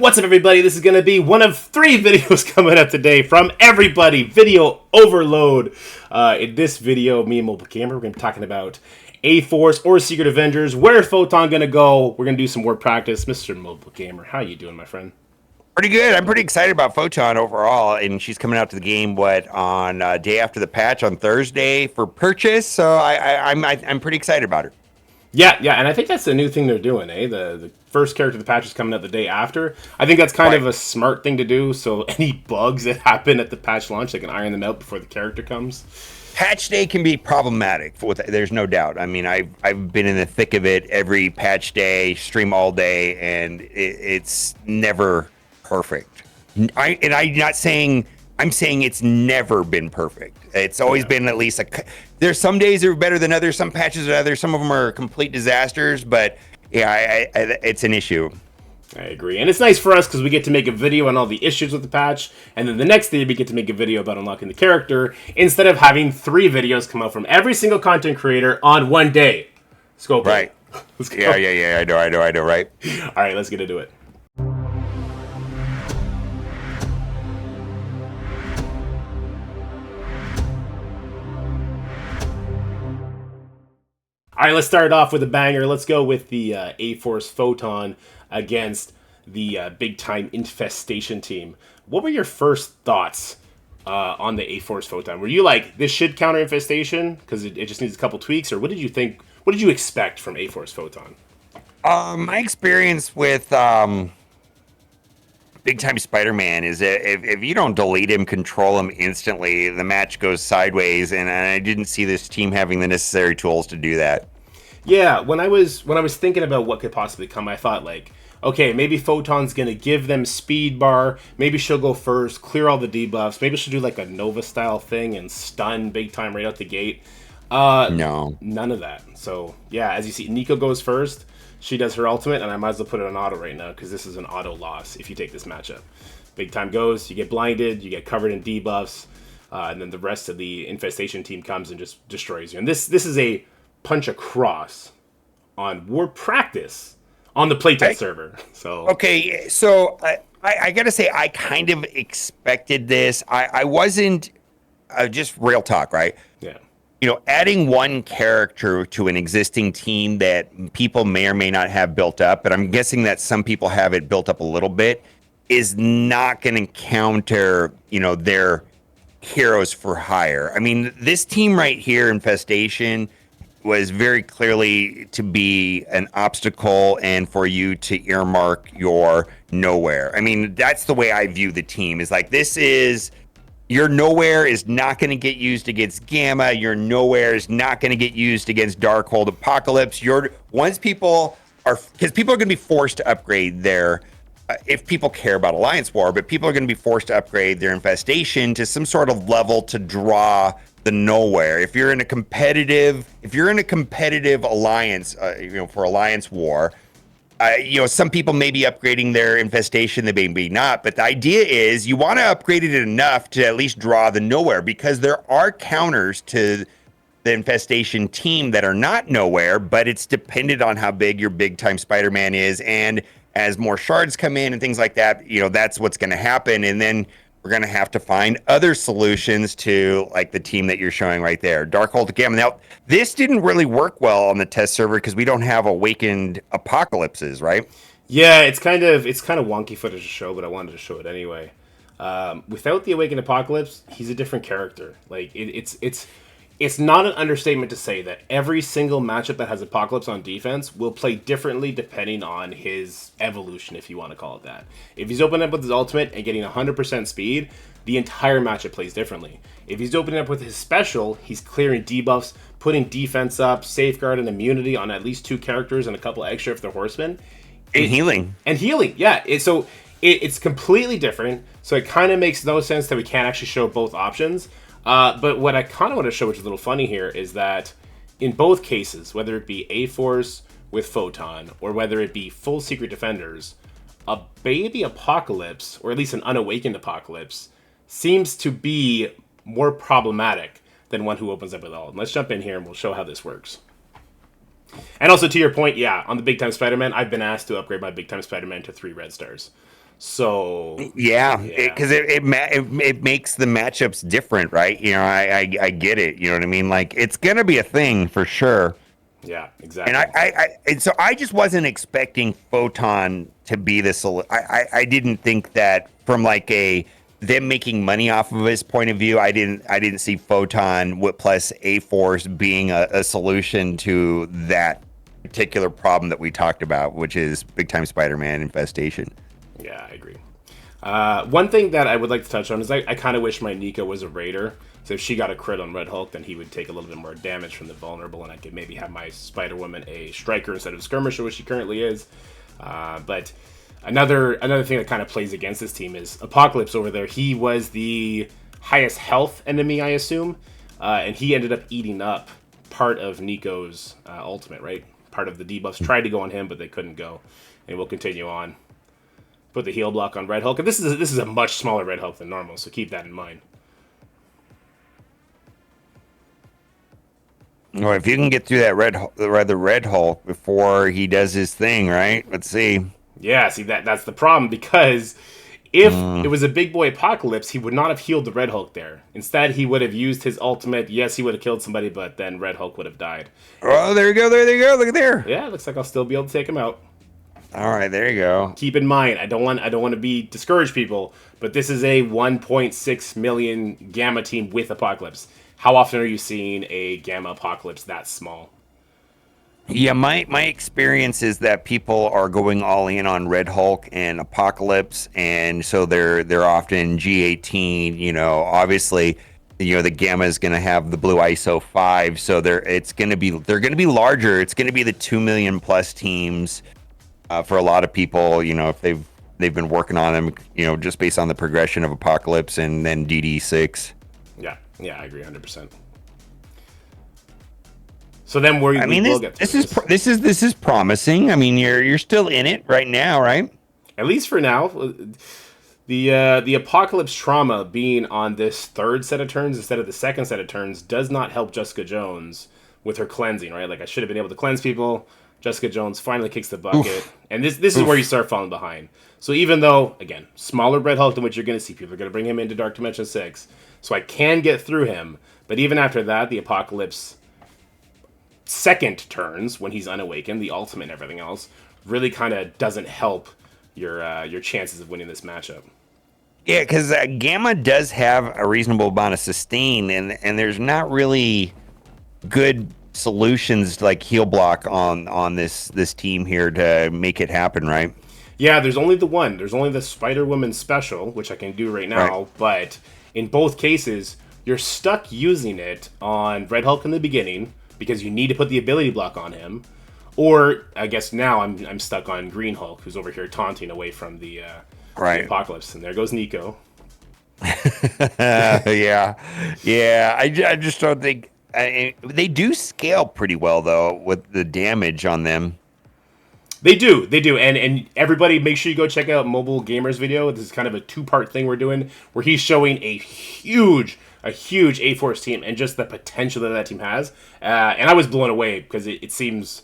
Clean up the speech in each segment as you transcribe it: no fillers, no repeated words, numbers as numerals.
What's up, everybody? This is going to be one of 3 videos coming up today from everybody. Video overload. In this video, me and Mobile Gamer, we're going to be talking about A-Force or Secret Avengers. Where's Photon going to go? We're going to do some word practice. Mr. Mobile Gamer, how you doing, my friend? Pretty good. I'm pretty excited about Photon overall, and she's coming out to the game on day after the patch on Thursday for purchase. So I'm pretty excited about her. Yeah, and I think that's the new thing they're doing, eh? The first character of the patch is coming out the day after. I think that's kind of a smart thing to do, so any bugs that happen at the patch launch, they can iron them out before the character comes. Patch day can be problematic. There's no doubt. I mean, I've been in the thick of it every patch day, stream all day, and it's never perfect. I'm saying it's never been perfect. It's always been at least there's some days that are better than others. Some patches are others. Some of them are complete disasters. But yeah, it's an issue. I agree. And it's nice for us because we get to make a video on all the issues with the patch, and then the next day we get to make a video about unlocking the character instead of having 3 videos come out from every single content creator on one day. Let's go. Right. Let's go. Yeah. I know, right? All right, let's get into it. All right, let's start off with a banger. Let's go with the A-Force Photon against the big-time Infestation team. What were your first thoughts on the A-Force Photon? Were you like, this should counter Infestation because it just needs a couple tweaks? Or what did you think? What did you expect from A-Force Photon? My experience with Big Time Spider-Man is that if you don't delete him, control him instantly, the match goes sideways, and I didn't see this team having the necessary tools to do that. Yeah, when I was thinking about what could possibly come, I thought like, okay, maybe Photon's gonna give them speed bar. Maybe she'll go first, clear all the debuffs. Maybe she'll do like a Nova style thing and stun Big Time right out the gate. No, none of that. So yeah, as you see, Nico goes first. She does her ultimate, and I might as well put it on auto right now because this is an auto loss if you take this matchup. Big Time goes, you get blinded, you get covered in debuffs, and then the rest of the Infestation team comes and just destroys you. And this is a punch across on War Practice on the playtest server. So okay, so I gotta say I kind of expected this. I wasn't just real talk, right? Yeah. You know, adding one character to an existing team that people may or may not have built up, but I'm guessing that some people have it built up a little bit, is not going to counter, their heroes for hire. I mean, this team right here, Infestation, was very clearly to be an obstacle and for you to earmark your nowhere. I mean, that's the way I view the team, is like, this is... Your nowhere is not going to get used against Gamma. Your nowhere is not going to get used against Darkhold Apocalypse. Because people are going to be forced to upgrade their, if people care about Alliance War, but people are going to be forced to upgrade their Infestation to some sort of level to draw the nowhere. If you're in a competitive alliance, for Alliance War. Some people may be upgrading their Infestation, they may be not, but the idea is you want to upgrade it enough to at least draw the nowhere, because there are counters to the Infestation team that are not nowhere, but it's dependent on how big your Big Time Spider-Man is, and as more shards come in and things like that, that's what's going to happen, and then we're going to have to find other solutions to, like, the team that you're showing right there. Darkhold Gamma. Now, this didn't really work well on the test server because we don't have awakened apocalypses, right? Yeah, it's kind of wonky footage to show, but I wanted to show it anyway. Without the Awakened Apocalypse, he's a different character. Like it's not an understatement to say that every single matchup that has Apocalypse on defense will play differently depending on his evolution, if you want to call it that. If he's opening up with his ultimate and getting 100% speed, the entire matchup plays differently. If he's opening up with his special, he's clearing debuffs, putting defense up, safeguard and immunity on at least 2 characters and a couple extra if they're horsemen. And healing. Yeah. It's completely different, so it kind of makes no sense that we can't actually show both options. But what I kind of want to show, which is a little funny here, is that in both cases, whether it be A-Force with Photon or whether it be full Secret Defenders, a baby Apocalypse, or at least an unawakened Apocalypse, seems to be more problematic than one who opens up with all. And let's jump in here and we'll show how this works. And also to your point, yeah, on the Big Time Spider-Man, I've been asked to upgrade my Big Time Spider-Man to 3 red stars. So Yeah, yeah, because it makes the matchups different, right? I get it. You know what I mean? Like it's gonna be a thing for sure. yeah, And exactly. and so I just wasn't expecting Photon to be this. I didn't think that from like a them making money off of his point of view. I didn't see Photon with plus A Force being a solution to that particular problem that we talked about, which is big time Spider-Man infestation. Yeah, I agree. One thing that I would like to touch on is I kind of wish my Nico was a raider. So if she got a crit on Red Hulk, then he would take a little bit more damage from the vulnerable, and I could maybe have my Spider Woman a striker instead of a skirmisher, which she currently is. But another thing that kind of plays against this team is Apocalypse over there. He was the highest health enemy, I assume, and he ended up eating up part of Nico's ultimate. Right, part of the debuffs tried to go on him, but they couldn't go, and we'll continue on. Put the heal block on Red Hulk, and this is a much smaller Red Hulk than normal, so keep that in mind. Or if you can get through that the Red Hulk before he does his thing, right? Let's see. Yeah, see that's the problem because if it Mm. was a big boy apocalypse, he would not have healed the Red Hulk there. Instead, he would have used his ultimate. Yes, he would have killed somebody, but then Red Hulk would have died. Oh, there you go. There you go. Look at there. Yeah, looks like I'll still be able to take him out. All right, there you go. Keep in mind, I don't want to be discourage people, but this is a 1.6 million Gamma team with Apocalypse. How often are you seeing a Gamma Apocalypse that small? Yeah, my experience is that people are going all in on Red Hulk and Apocalypse, and so they're often G18. Obviously, the Gamma is going to have the blue ISO 5, so they're going to be larger. It's going to be the 2 million plus teams for a lot of people. If they've been working on them, just based on the progression of Apocalypse and then DD6. Yeah, I agree 100%. So then we I mean, will get through this is promising. I mean, you're still in it right now, right? At least for now. The apocalypse trauma being on this third set of turns instead of the second set of turns does not help Jessica Jones with her cleansing, right? Like I should have been able to cleanse people. Jessica Jones finally kicks the bucket, Oof. and this is where you start falling behind. So even though again smaller Red Hulk than what you're going to see, people are going to bring him into Dark Dimension 6, so I can get through him. But even after that, the apocalypse second turns when he's unawakened, the ultimate and everything else really kind of doesn't help your chances of winning this matchup. Yeah, because Gamma does have a reasonable amount of sustain, and there's not really good solutions like heal block on this team here to make it happen, right? Yeah, there's only the one. There's only the Spider Woman special, which I can do right Right. now. But in both cases, you're stuck using it on Red Hulk in the beginning because you need to put the ability block on him. Or I guess now I'm stuck on Green Hulk, who's over here taunting away from the Right. apocalypse. And there goes Nico. Yeah, yeah. I just don't think they do scale pretty well though with the damage on them. They do, and everybody, make sure you go check out Mobile Gamer's video. This is kind of a two-part thing we're doing, where he's showing a huge A-Force team and just the potential that team has. And I was blown away because it seems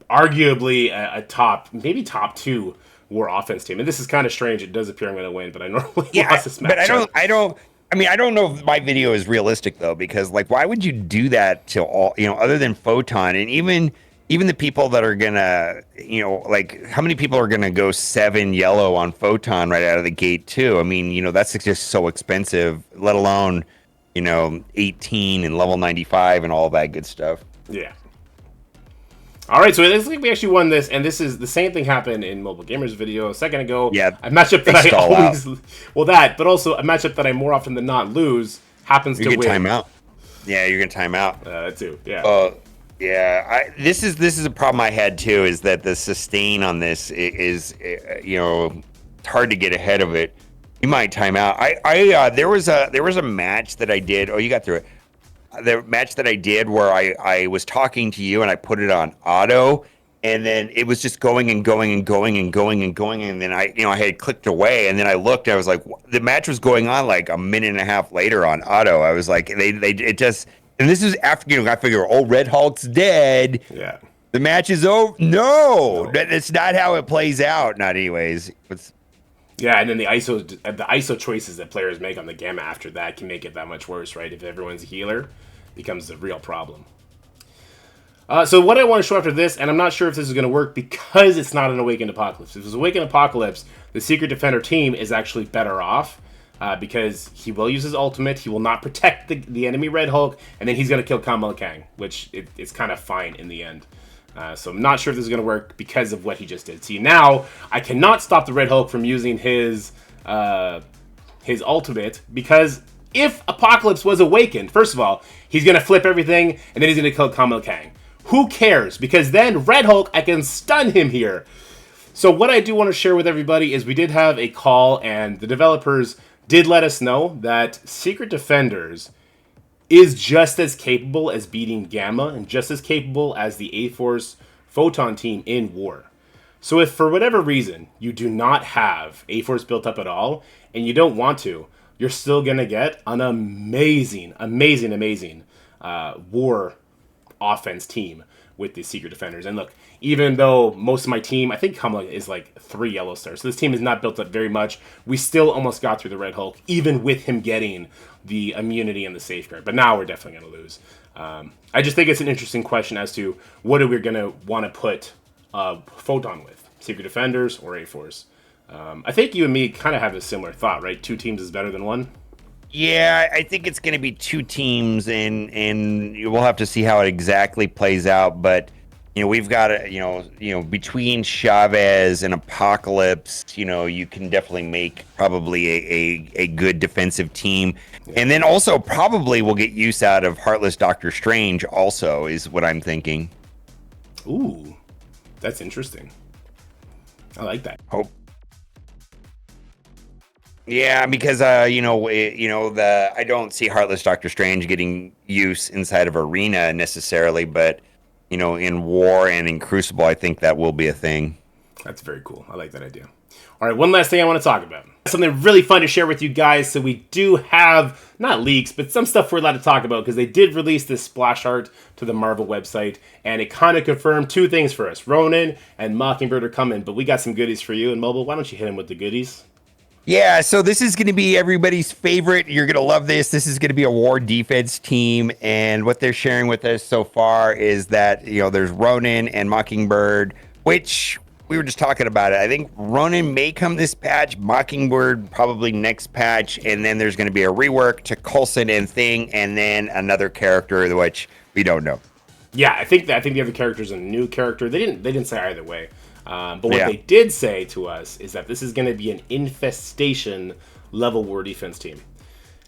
arguably a top, maybe top two war offense team. And this is kind of strange. It does appear I'm going to win, but I normally Yeah, lost this matchup. but I mean, I don't know if my video is realistic though, because like, why would you do that to all, other than Photon and even the people that are gonna, like how many people are gonna go 7 yellow on Photon right out of the gate too? I mean, that's just so expensive, let alone, 18 and level 95 and all that good stuff. Yeah. All right, so it looks like we actually won this, and this is the same thing happened in Mobile Gamers video a second ago. Yeah, a matchup that they I stall always, well, that, but also a matchup that I more often than not lose happens You to can win. time out. Yeah, you're gonna time out. Too, yeah. Yeah, this is a problem I had too. Is that the sustain on this is it's hard to get ahead of it. You might time out. There was a match that I did. Oh, you got through it. The match that I did where I was talking to you and I put it on auto, and then it was just going and going and going and going and going, and then I had clicked away, and then I looked. I was like, the match was going on like a minute and a half later on auto. I was like, it just. And this is after, I figure, oh, Red Hulk's dead. Yeah. The match is over. No, that's not how it plays out. Not anyways. Yeah, and then the ISO choices that players make on the Gamma after that can make it that much worse, right? If everyone's a healer, becomes a real problem. So what I want to show after this, and I'm not sure if this is going to work because it's not an Awakened Apocalypse. If it's Awakened Apocalypse, the Secret Defender team is actually better off because he will use his ultimate, he will not protect the enemy Red Hulk, and then he's going to kill Kamala Kang, which it's kind of fine in the end. So I'm not sure if this is going to work because of what he just did. See, now I cannot stop the Red Hulk from using his ultimate because if Apocalypse was awakened, first of all, he's going to flip everything and then he's going to kill Kamala Kang. Who cares? Because then Red Hulk, I can stun him here. So what I do want to share with everybody is we did have a call and the developers did let us know that Secret Defenders is just as capable as beating Gamma and just as capable as the A-Force Photon team in war. So if for whatever reason you do not have A-Force built up at all and you don't want to, you're still going to get an amazing war offense team with the Secret Defenders. And look, even though most of my team, I think Kamala is like 3 yellow stars, so this team is not built up very much, we still almost got through the Red Hulk, even with him getting the immunity and the safeguard. But now we're definitely going to lose. I just think it's an interesting question as to what are we going to want to put Photon with, Secret Defenders or A-Force. I think you and me kind of have a similar thought, right? 2 teams is better than 1. Yeah, I think it's going to be 2 teams, and we'll have to see how it exactly plays out. But we've got between Chavez and Apocalypse, you can definitely make probably a good defensive team, and then also probably we'll get use out of Heartless Doctor Strange. Also, is what I'm thinking. Ooh, that's interesting. I like that. Hope. Yeah, because I don't see Heartless Doctor Strange getting use inside of Arena necessarily, but in War and in Crucible, I think that will be a thing. That's very cool. I like that idea. All right, one last thing I want to talk about. Something really fun to share with you guys. So we do have, not leaks, but some stuff we're allowed to talk about because they did release this splash art to the Marvel website, and it kind of confirmed 2 things for us. Ronin and Mockingbird are coming, but we got some goodies for you. And Mobile, why don't you hit him with the goodies? Yeah, so this is going to be everybody's favorite. You're going to love this. This is going to be a war defense team, and what they're sharing with us so far is that, there's Ronin and Mockingbird, which we were just talking about it. I think Ronin may come this patch, Mockingbird probably next patch, and then there's going to be a rework to Coulson and Thing, and then another character which we don't know. Yeah, I think the other character is a new character. They didn't say either way. But what they did say to us is that this is going to be an Infestation level war defense team.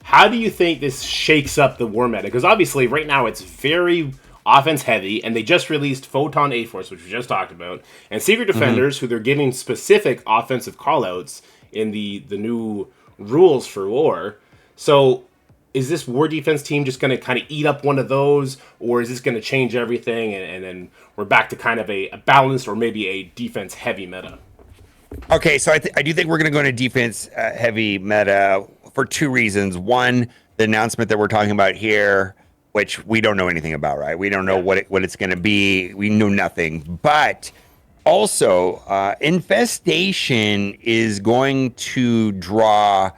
How do you think this shakes up the war meta? Because obviously right now it's very offense heavy, and they just released Photon A-Force, which we just talked about, and Secret Defenders, who they're giving specific offensive callouts in the new rules for war. So is this war defense team just going to kind of eat up one of those, or is this going to change everything and then we're back to kind of a balanced or maybe a defense heavy meta? Okay, so I do think we're going to go into defense heavy meta for 2 reasons. One, the announcement that we're talking about here, which we don't know anything about, right? We don't know what it's going to be. We know nothing. But also, Infestation is going to draw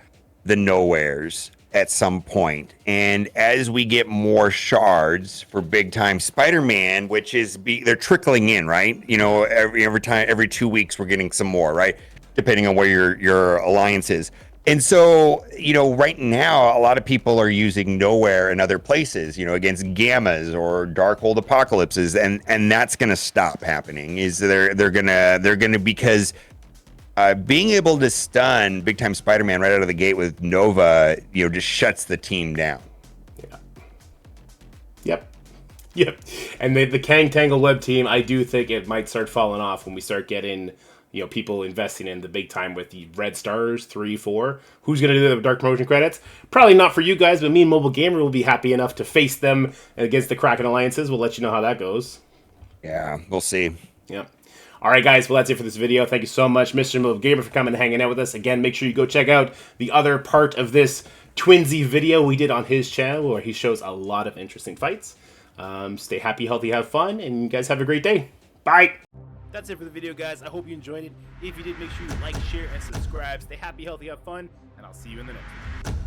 the Nowheres at some point, and as we get more shards for big time Spider-Man, which is they're trickling in, right? Every 2 weeks we're getting some more, right? Depending on where your alliance is. And so, right now a lot of people are using Nowhere in other places, against Gammas or Darkhold Apocalypses, and that's going to stop happening. Is they're gonna because being able to stun big time Spider-Man right out of the gate with Nova, just shuts the team down. Yeah. Yep. And the Kang Tangle Web team, I do think it might start falling off when we start getting, people investing in the big time with the red stars, 3, 4. Who's going to do the dark promotion credits? Probably not for you guys, but me and Mobile Gamer will be happy enough to face them against the Kraken Alliances. We'll let you know how that goes. Yeah, we'll see. Yeah. All right, guys, well, that's it for this video. Thank you so much, Mr. Mobile Gamer, for coming and hanging out with us. Again, make sure you go check out the other part of this Twinsy video we did on his channel, where he shows a lot of interesting fights. Stay happy, healthy, have fun, and you guys have a great day. Bye! That's it for the video, guys. I hope you enjoyed it. If you did, make sure you like, share, and subscribe. Stay happy, healthy, have fun, and I'll see you in the next one.